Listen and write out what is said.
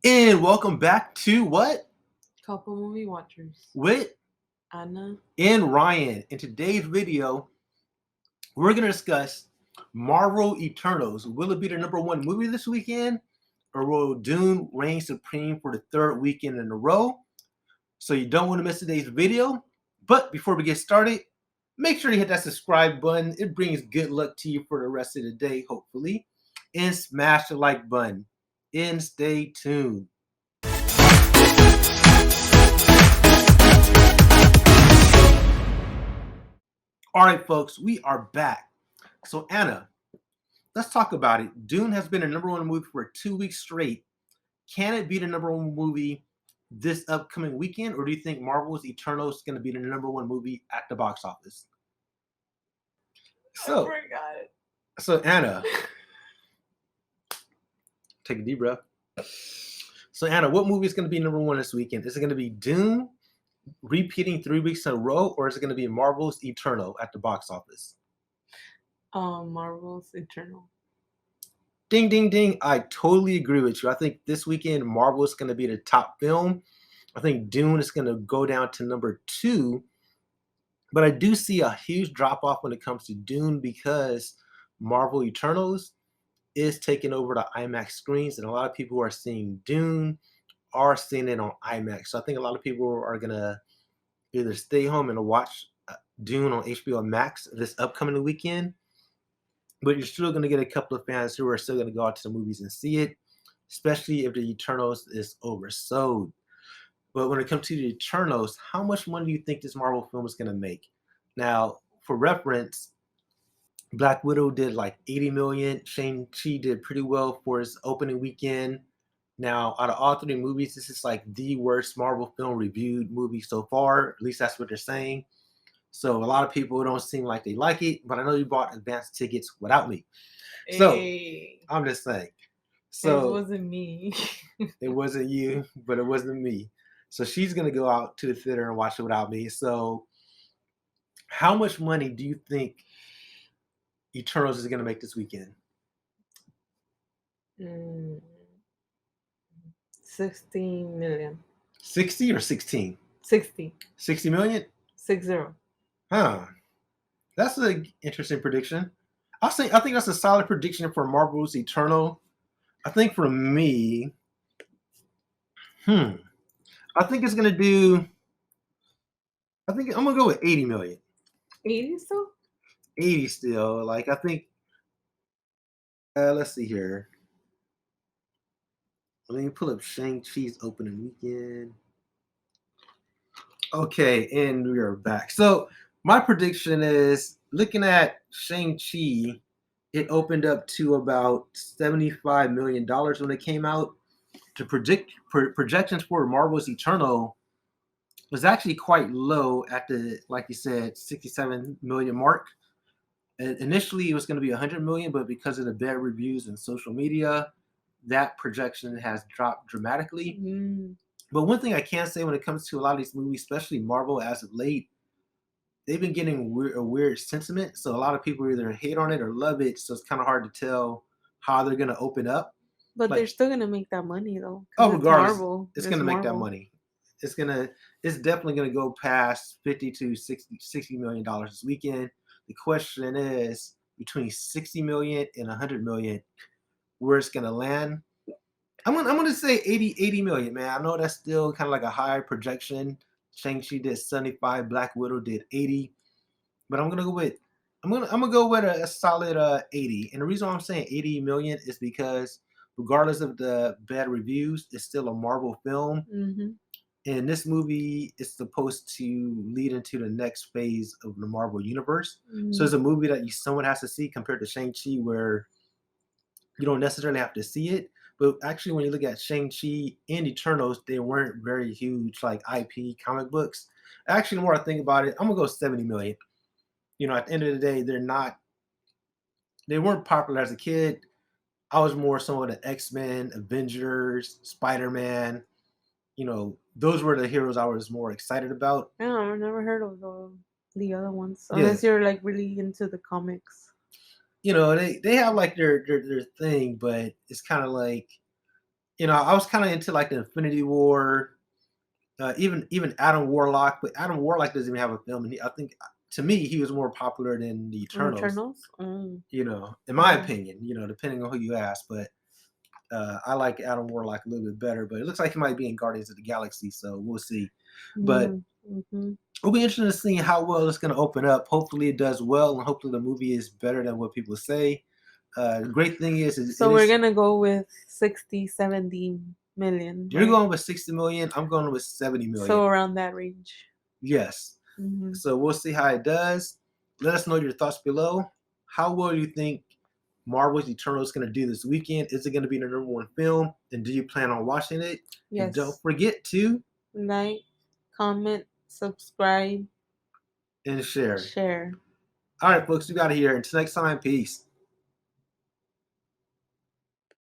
And welcome back to what? Couple movie watchers. With Anna. and Ryan. In today's video, we're going to discuss Marvel Eternals. Will it be the number one movie this weekend? Or will Dune reign supreme for the third weekend in a row? So you don't want to miss today's video. But before we get started, make sure you hit that subscribe button. It brings good luck to you for the rest of the day, hopefully. And smash the like button. And stay tuned. All right, folks, we are back. So, Anna, let's talk about it. Dune has been a number one movie for 2 weeks straight. Can it be the number one movie this upcoming weekend, or do you think Marvel's Eternals is going to be the number one movie at the box office? I So, forgot it. so Anna, take a deep breath. So, Anna, what movie is going to be number one this weekend? Is it going to be Dune repeating 3 weeks in a row, or is it going to be Marvel's Eternal at the box office? Marvel's Eternal. Ding, ding, ding. I totally agree with you. I think this weekend, Marvel is going to be the top film. I think Dune is going to go down to number two. But I do see a huge drop off when it comes to Dune because Marvel Eternals is taking over the IMAX screens, and a lot of people who are seeing Dune are seeing it on IMAX. So I think a lot of people are going to either stay home and watch Dune on HBO Max this upcoming weekend, but you're still going to get a couple of fans who are still going to go out to the movies and see it, especially if the Eternals is oversold. But when it comes to the Eternals, how much money do you think this Marvel film is going to make? Now, for reference, Black Widow did like 80 million. Shang-Chi did pretty well for his opening weekend. Now, out of all three movies, this is like the worst Marvel film reviewed movie so far. At least that's what they're saying. So a lot of people don't seem like they like it, but I know you bought advance tickets without me. So Hey, I'm just saying. it So wasn't me. it wasn't you, but it wasn't me. So she's gonna go out to the theater and watch it without me. So how much money do you think Eternals is gonna make this weekend? mm, 16 million. 60 or 16? 60. 60 million? 60. Huh. That's an interesting prediction. I think that's a solid prediction for Marvel's Eternal. I think for me, I think it's gonna do. I think I'm gonna go with 80 million. 80 still? 80 still. Like I think. Let's see here. Let me pull up Shang-Chi's opening weekend. Okay, and we are back. So my prediction is looking at Shang-Chi, it opened up to about $75 million when it came out. To predict projections for Marvel's Eternal was actually quite low at the, like you said, 67 million mark. And initially, it was going to be 100 million, but because of the bad reviews and social media, that projection has dropped dramatically. But one thing I can say when it comes to a lot of these movies, especially Marvel as of late, they've been getting a weird sentiment. So a lot of people either hate on it or love it. So it's kind of hard to tell how they're going to open up. But they're Like, still going to make that money, though. oh, Because it's regardless, Marvel. it's It's going to make that Marvel. money. It's definitely going to go past 50 to 60 million dollars this weekend. The question is between 60 million and 100 million, where it's going to land. I'm gonna say 80 million, man. I know that's still kind of like a high projection. Shang-Chi did 75, Black Widow did 80, but I'm gonna go with a solid 80. And the reason why I'm saying 80 million is because regardless of the bad reviews, it's still a Marvel film. Mm-hmm. And this movie is supposed to lead into the next phase of the Marvel universe. So it's a movie that someone has to see compared to Shang-Chi, where you don't necessarily have to see it. But actually, when you look at Shang-Chi and Eternals, they weren't very huge, like IP comic books. Actually, the more I think about it, I'm gonna go 70 million. At the end of the day, they weren't popular as a kid. I was more some of the X-Men, Avengers, Spider-Man. Those were the heroes I was more excited about. Yeah, I've never heard of the other ones. Yeah, Unless you're like really into the comics. they have like their thing, but it's kind of like I was kind of into like the Infinity War, even Adam Warlock, but Adam Warlock doesn't even have a film, and I think to me he was more popular than the Eternals. Eternals? Mm. In my Mm. opinion, depending on who you ask, but I like Adam Warlock a little bit better. But it looks like he might be in Guardians of the Galaxy, so we'll see. But Mm. Mm-hmm. it'll be interesting to see how well it's going to open up. Hopefully, it does well, and hopefully, the movie is better than what people say. The great thing is it So we're is gonna go with 60, 70 million, you're right? going with 60 million. I'm going with 70 So million. around that range. Yes. Mm-hmm. So we'll see how it does. Let us know your thoughts below. How well do you think Marvel's Eternal is going to do this weekend? Is it going to be the #1 film? And do you plan on watching it? And don't Yes. forget to Like, comment, subscribe, and share. share. All right, folks, we got it here. Until next time, peace.